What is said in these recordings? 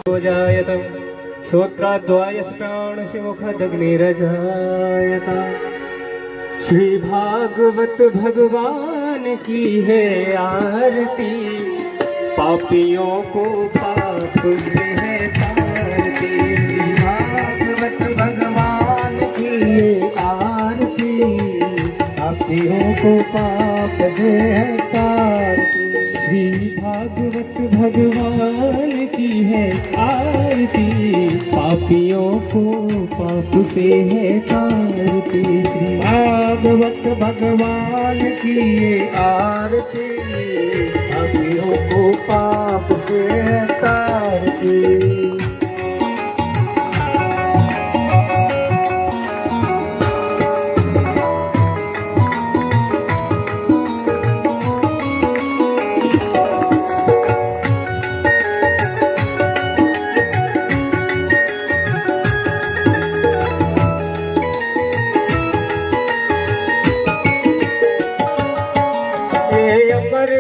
जायत श्रोत्राद्वायस प्राणशिमुखदग्निरजायत। श्री भागवत भगवान की है आरती, पापियों को पाप से है तारती। श्री भागवत भगवान की है आरती, पापियों को पाप से है तारती। श्री भागवत भगवान की है आरती, पापियों को पाप से है तारती। श्री भागवत भगवान की है आरती, पापियों को पाप से है तारती।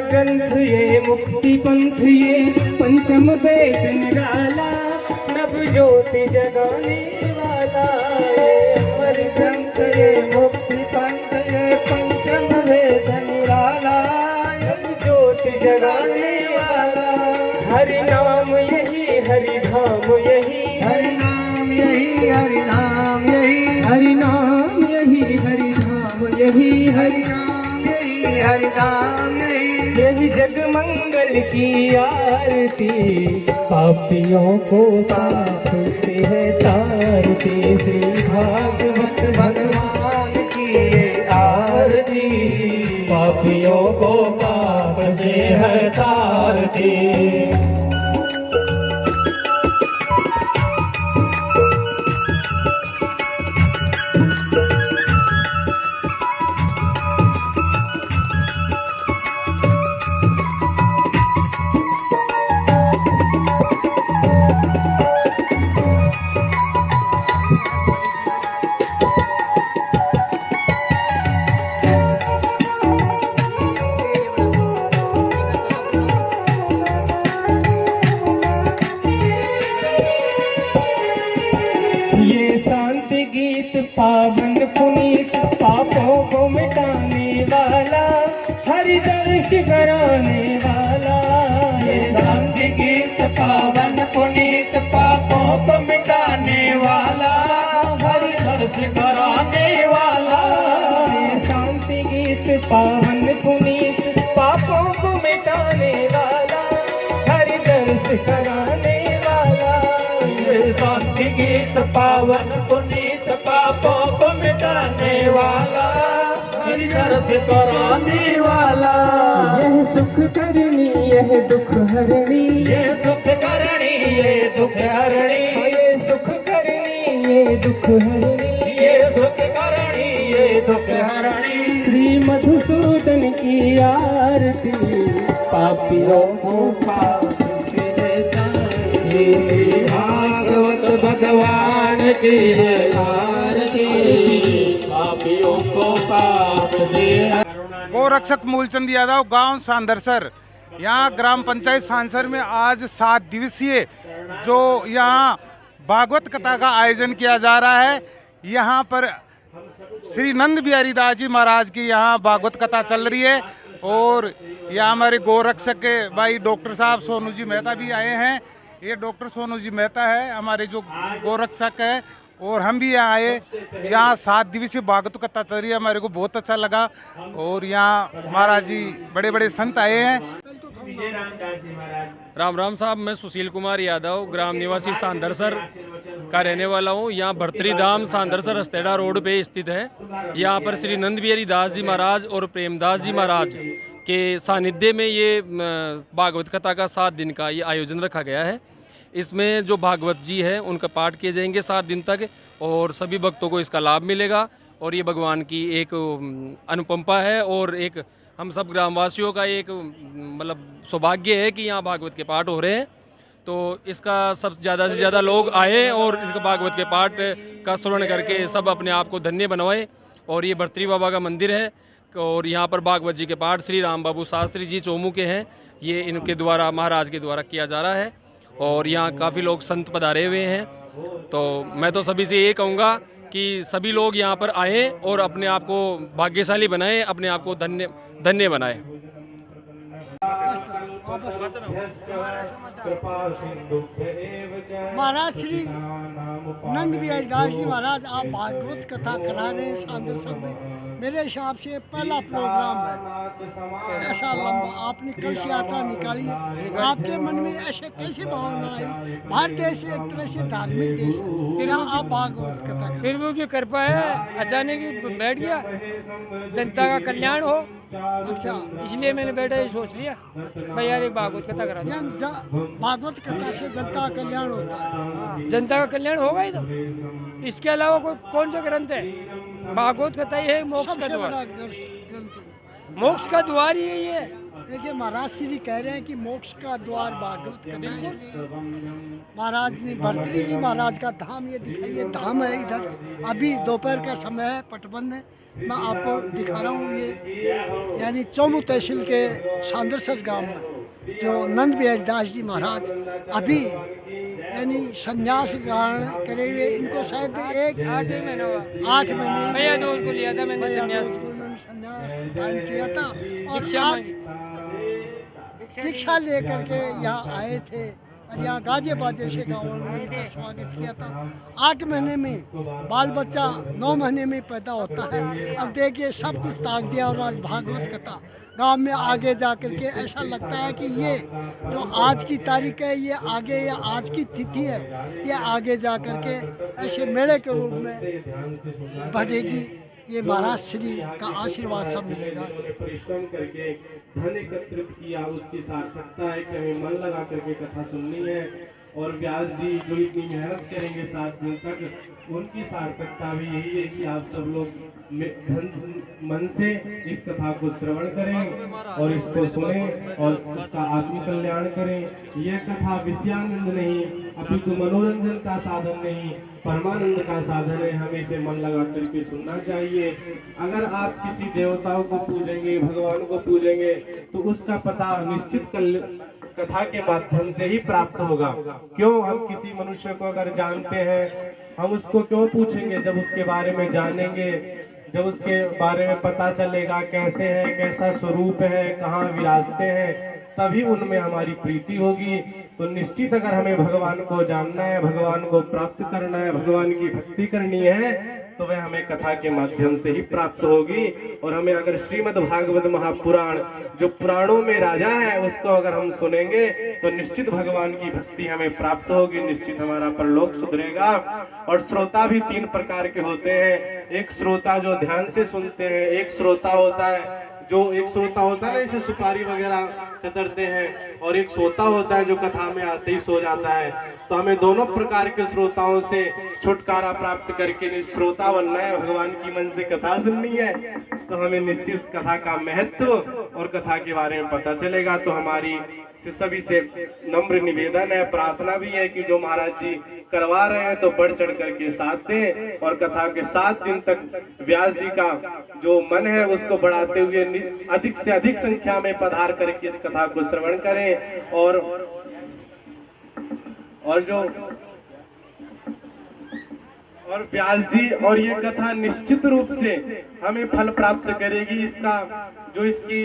ग्रंथ ये मुक्ति पंथ ये पंचम वेद निराला, नव ज्योति जगाने वाला। ये अमर ग्रंथ ये मुक्ति पंथ ये पंचम वेद निराला, नव ज्योति जगाने वाला। हरि नाम यही हरि धाम यही, हरि नाम यही हरि नाम यही, हरि नाम यही हरि धाम यही, हरि नाम यही हरि नाम यही। यही जग मंगल की आरती, पापियों को पाप से है तारती। श्री भागवत भगवान की आरती, पापियों को पाप से है तारती। पावन पुनीत पापों को मिटाने वाला, हरि दर्श कराने वाला। ये शांति गीत पावन पुनीत पापों को मिटाने वाला, हरि दर्श कराने वाला। ये शांति गीत पावन पुनीत पापों को मिटाने वाला, हरि दर्श कराने वाला। ये शांति गीत पावन पुनीत पापों को मिटाने वाला, हरि दर्श कराने वाला। यह सुख करनी यह दुख हरणी, ये सुख करनी ये दुख हरणी, ये सुख करनी ये दुख हरणी, ये सुख करनी ये दुख हरणी। श्री मधुसूदन की आरती, पापियों को पाप से है तारती। श्री भागवत भगवान की है आरती, पापियों को पाप से। गोरक्षक मूलचंद यादव, गांव सांदरसर। यहाँ ग्राम पंचायत सांसर में आज 7 दिवसीय जो यहाँ भागवत कथा का आयोजन किया जा रहा है। यहाँ पर श्री नंद बिहारी दास जी महाराज की यहाँ भागवत कथा चल रही है और यहाँ हमारे गोरक्षक के भाई डॉक्टर साहब सोनू जी मेहता भी आए हैं। ये डॉक्टर सोनू जी मेहता है हमारे जो गोरक्षक है और हम भी यहाँ आए। यहाँ 7 दिवसीय भागवत कथा चल रही है, हमारे को बहुत अच्छा लगा। और यहाँ महाराज जी बड़े बड़े संत आए हैं। राम राम साहब, मैं सुशील कुमार यादव ग्राम निवासी सांदरसर का रहने वाला हूँ। यहाँ भर्तरी धाम सांदरसर हस्तेड़ा रोड पे स्थित है। यहाँ पर श्री नंद बिहारी दास जी महाराज और प्रेमदास जी महाराज के सानिध्य में ये भागवत कथा का 7 दिन का ये आयोजन रखा गया है। इसमें जो भागवत जी है उनका पाठ किए जाएंगे 7 दिन तक और सभी भक्तों को इसका लाभ मिलेगा। और ये भगवान की एक अनुकंपा है और एक हम सब ग्रामवासियों का एक मतलब सौभाग्य है कि यहाँ भागवत के पाठ हो रहे हैं। तो इसका सब ज़्यादा से ज़्यादा लोग आए और इनका भागवत के पाठ का श्रवण करके सब अपने आप को धन्य बनवाए। और ये भर्तरी बाबा का मंदिर है और यहाँ पर भागवत जी के पाठ श्री राम बाबू शास्त्री जी चोमू के हैं, ये इनके द्वारा महाराज के द्वारा किया जा रहा है। और यहाँ काफ़ी लोग संत पधारे हुए हैं। तो मैं तो सभी से ये कहूँगा कि सभी लोग यहाँ पर आएँ और अपने आप को भाग्यशाली बनाएं, अपने आप को धन्य धन्य बनाएं। महाराज श्री नंद बिहारी दास जी महाराज आप भागवत कथा करा रहे हैं सांदरसर में। मेरे हिसाब से पहला प्रोग्राम है ऐसा लंबा आपने कलश यात्रा निकाली है। आपके मन में ऐसे कैसे भावना आई? भारत देश एक तरह से धार्मिक देश है, क्या आप भागवत कथा करें? प्रभु की कृपा है, अचानक ही बैठ गया, जनता का कल्याण हो, अच्छा, इसलिए मैंने बैठा ही सोच लिया भाई यार एक भागवत कथा करा दो। भागवत कथा से जनता का कल्याण होता है। जनता का कल्याण होगा ही तो इसके अलावा कोई कौन सा ग्रंथ है? भागवत कथा ही है मोक्ष का सबसे द्वार। बड़ा ग्रंथ है। मोक्ष का द्वार ही है। देखिए महाराज श्री कह रहे हैं कि मोक्ष का द्वार भागवत कथा, इसलिए महाराज ने भर्तृहरि जी महाराज का धाम ये दिखाइए। धाम है इधर, अभी दोपहर का समय है, पटबंद है, मैं आपको दिखा रहा हूँ। ये यानी चौमू तहसील के सांदरसर गांव में जो नंद बिहारी दास जी महाराज अभी यानी संन्यास ग्रहण करे हुए, इनको शायद 8 महीना हुआ। 8 महीने भैया दोस्त को लिया था मैंने संन्यास, संन्यास दान किया था और दीक्षा आप मांगी। दीक्षा लेकर के यहाँ आए थे और यहाँ गाजे बाजे से गाँव में उनका स्वागत किया था। 8 महीने में बाल बच्चा 9 महीने में पैदा होता है। अब देखिए सब कुछ ताक दिया और आज भागवत कथा गांव में आगे जा कर के ऐसा लगता है कि ये जो आज की तारीख है ये आगे या आज की तिथि है ये आगे जा कर के ऐसे मेले के रूप में बढ़ेगी। ये महाराज श्री का आशीर्वाद सब मिलेगा। परिश्रम करके धन एकत्रित किया, उसकी सार्थकता है कि हमें मन लगा करके कथा सुननी है। और व्यास जी जो इतनी मेहनत करेंगे 7 दिन तक, उनकी सार्थकता भी यही है कि आप सब लोग मन से इस कथा को श्रवण करें और इसको सुने और उसका आत्म कल्याण करें। यह कथा विषयानंद नहीं, अपितु मनोरंजन का साधन नहीं, परमानंद का साधन है। हमें इसे मन लगा करके सुनना चाहिए। अगर आप किसी देवताओं को पूजेंगे, भगवान को पूजेंगे, तो उसका पता निश्चित कथा के माध्यम से ही प्राप्त होगा। क्यों हम किसी मनुष्य को अगर जानते हैं, हम उसको क्यों पूछेंगे? जब उसके बारे में जानेंगे, जब उसके बारे में पता चलेगा कैसे है, कैसा स्वरूप है, कहाँ विराजते हैं, तभी उनमें हमारी प्रीति होगी। तो निश्चित अगर हमें भगवान को जानना है, भगवान को प्राप्त करना है, भगवान की भक्ति करनी है, तो वह हमें कथा के माध्यम से ही प्राप्त होगी। और हमें अगर श्रीमद् भागवत महापुराण जो पुराणों में राजा है उसको अगर हम सुनेंगे तो निश्चित भगवान की भक्ति हमें प्राप्त होगी, निश्चित हमारा परलोक सुधरेगा। और श्रोता भी 3 प्रकार के होते हैं। एक श्रोता जो ध्यान से सुनते हैं, एक श्रोता होता है ना जैसे सुपारी वगैरह कतरते हैं, और एक श्रोता होता है जो कथा में आते ही सो जाता है। तो हमें दोनों प्रकार के श्रोताओं से छुटकारा प्राप्त करके श्रोता बनना है, भगवान की मन से कथा सुननी है। तो हमें निश्चित कथा का महत्व और कथा के बारे में पता चलेगा। तो हमारी सभी से नम्र निवेदन है, प्रार्थना भी है कि जो महाराज जी करवा रहे हैं तो बढ़ चढ़ करके साथ दें और कथा के 7 दिन तक व्यास जी का जो मन है उसको बढ़ाते हुए अधिक से अधिक संख्या में पधार करके इस कथा को श्रवण करें। और व्यास जी और ये कथा निश्चित रूप से हमें फल प्राप्त करेगी। इसकी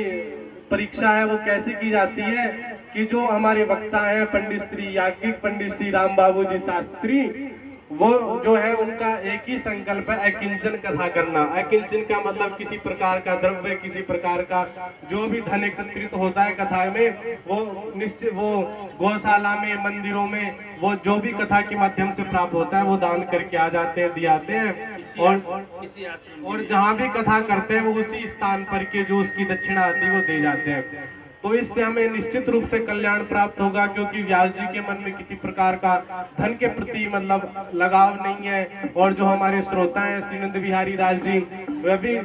परीक्षा है वो कैसे की जाती है कि जो हमारे वक्ता हैं पंडित श्री याज्ञिक पंडित श्री राम बाबू जी शास्त्री, वो जो है उनका एक ही संकल्प है, अकिंचन कथा करना। अकिंचन का मतलब किसी प्रकार का द्रव्य, किसी प्रकार का जो भी धन एकत्रित होता है कथा में, वो गौशाला में, मंदिरों में, वो जो भी कथा के माध्यम से प्राप्त होता है वो दान करके आ जाते हैं, दियाते हैं। और जहाँ भी कथा करते हैं वो उसी स्थान पर के जो उसकी दक्षिणा आती है वो दे जाते हैं। तो इससे हमें निश्चित रूप से कल्याण प्राप्त होगा, क्योंकि व्यास जी के मन में किसी प्रकार का धन के प्रति मतलब लगाव नहीं है। और जो हमारे श्रोता हैं श्री नंद बिहारी दास जी, वह भी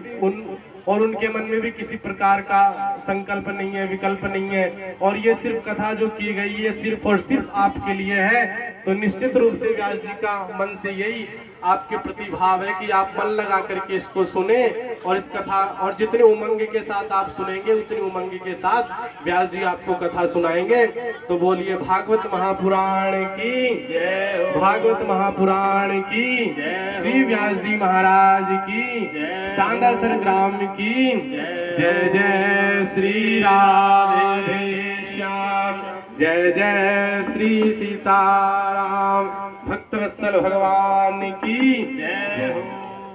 उनके मन में भी किसी प्रकार का संकल्प नहीं है, विकल्प नहीं है, और ये सिर्फ कथा जो की गई है सिर्फ और सिर्फ आपके लिए है। तो निश्चित रूप से व्यास जी का मन से यही आपके प्रति भाव है कि आप मन लगा करके इसको सुने और इस कथा, और जितने उमंग के साथ आप सुनेंगे उतनी उमंग के साथ व्यास जी आपको कथा सुनाएंगे। तो बोलिए भागवत महापुराण की जय, भागवत महापुराण की जय, श्री व्यास जी महाराज की जय, सांदरसर ग्राम की जय। जय श्री राधे श्याम, जय जय श्री सीताराम, भक्तवत्सल भगवान की जय हो।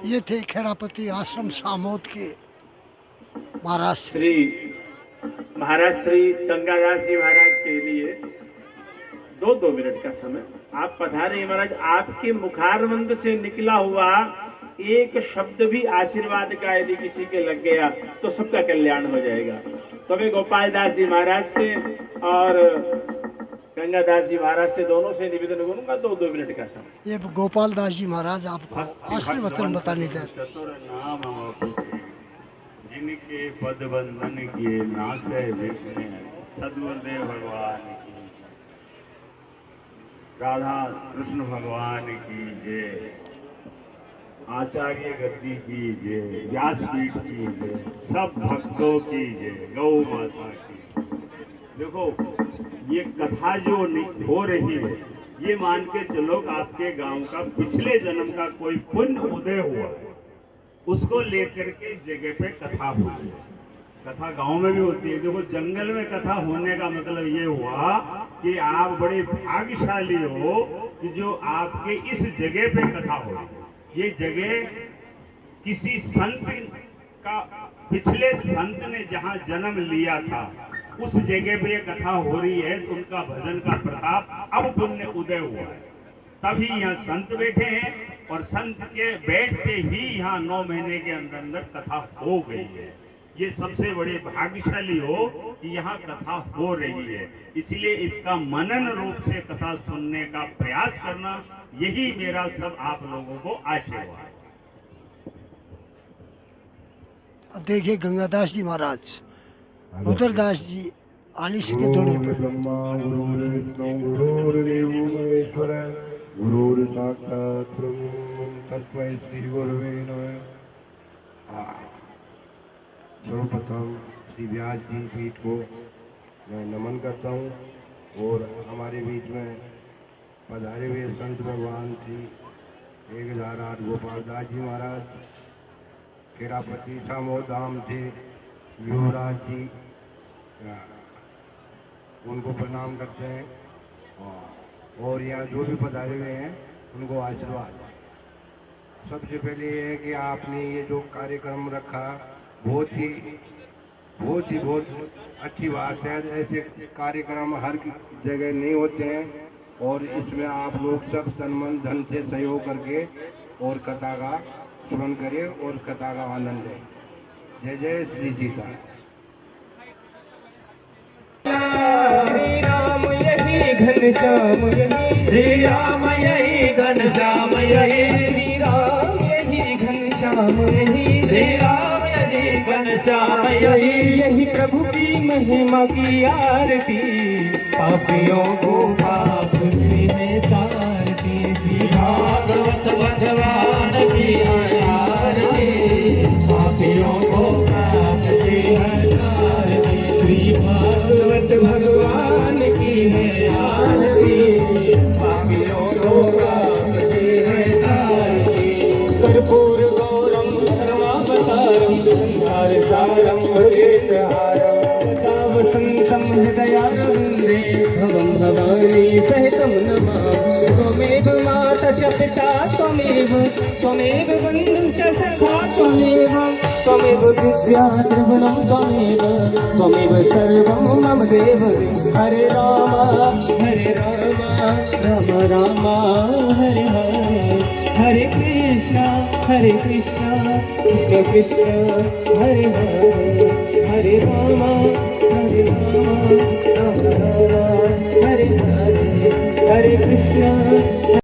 ये थे खेड़ापति आश्रम सामोद के महाराज श्री महाराज श्री गंगादास जी महाराज के लिए 2 मिनट का समय आप पधारे। महाराज, आपके मुखारविंद से निकला हुआ एक शब्द भी आशीर्वाद का यदि किसी के लग गया तो सबका कल्याण हो जाएगा। तो मैं गोपाल दास जी महाराज से और गंगादास जी महाराज से दोनों से निवेदन करूंगा 2 मिनट का समय। ये गोपाल दास जी महाराज आपको आशीर्वचन बताने थे। चतुर नाम जिनके पद बंधन किए नासे विघ्न, सद्गुरुदेव भगवान की, राधा कृष्ण भगवान की जय, आचार्य गद्दी की जय, व्यासपीठ की जय, सब भक्तों की जय, गौ माता की। देखो ये कथा जो हो रही है, ये मान के चलो कि आपके गांव का पिछले जन्म का कोई पुण्य उदय हुआ है, उसको लेकर के इस जगह पे कथा होती है। कथा गांव में भी होती है। देखो जंगल में कथा होने का मतलब ये हुआ कि आप बड़े भाग्यशाली हो कि जो आपके इस जगह पे कथा हो रही है। ये जगह किसी संत का, पिछले संत ने जहाँ जन्म लिया था उस जगह पे ये कथा हो रही है। तो उनका भजन का प्रताप अब पुण्य उदय हुआ है, तभी यहाँ संत बैठे हैं और संत के बैठते ही यहाँ 9 महीने के अंदर अंदर कथा हो गई है। ये सबसे बड़े भाग्यशाली हो कि यहाँ कथा हो रही है। इसलिए इसका मनन रूप से कथा सुनने का प्रयास करना, यही मेरा सब आप लोगों को आशीर्वाद है। अब देखिए गंगादास जी महाराज, रुद्रदास जी आलिश के दौड़े पर। ब्रह्मा गुरुर्विष्णु गुरुर्देवो महेश्वर गुरुर्साक्षात् ब्रह्म तस्मै श्री गुरुवे नमः। सर्वप्रथम श्री व्यास जी पीठ को मैं नमन करता हूँ और हमारे बीच में पधारे हुए संत भगवान श्री 1008 गोपाल दास जी महाराज, खेड़ापति सामोद धाम थे युवराज जी, उनको प्रणाम करते हैं और यहाँ जो भी पधारे हुए हैं उनको आशीर्वाद। सबसे पहले ये है कि आपने ये जो कार्यक्रम रखा बहुत अच्छी बात है। ऐसे कार्यक्रम हर जगह नहीं होते हैं और इसमें आप लोग सब तन मन धन से सहयोग करके और कथा का श्रवण करें और कथा का आनंद लें। जय जय श्री सीता। श्री राम यही घनश्याम यही, श्री राम यही घनश्याम यही, श्री राम यही घनश्याम यही, श्री राम यही घनश्याम यही। यही प्रभु की महिमा की आरती, पापियों को पाप से है तारती। श्री भागवत भगवान की आरती, पापियों को पाप से है तारती। श्री भागवत भगवान की है आरती, पापियों को पाप से है तारती। कर्पूर गौरम सर्वावतारम, संसार सारम भुजगेन्द्रहारम, सदा वसंतं हृदयारविन्दे भवं भवानी सहितं नमामि। त्वमेव माता च पिता त्वमेव, त्वमेव बन्धुः च सखा त्वमेव, त्वमेव विद्या त्रिगुणं त्वमेव, त्वमेव सर्वं मम देवदेव। हरे राम राम राम हरे हरे, हरे कृष्ण कृष्ण कृष्ण हरे हरे, हरे राम राम राम हरे हरे, हरे कृष्ण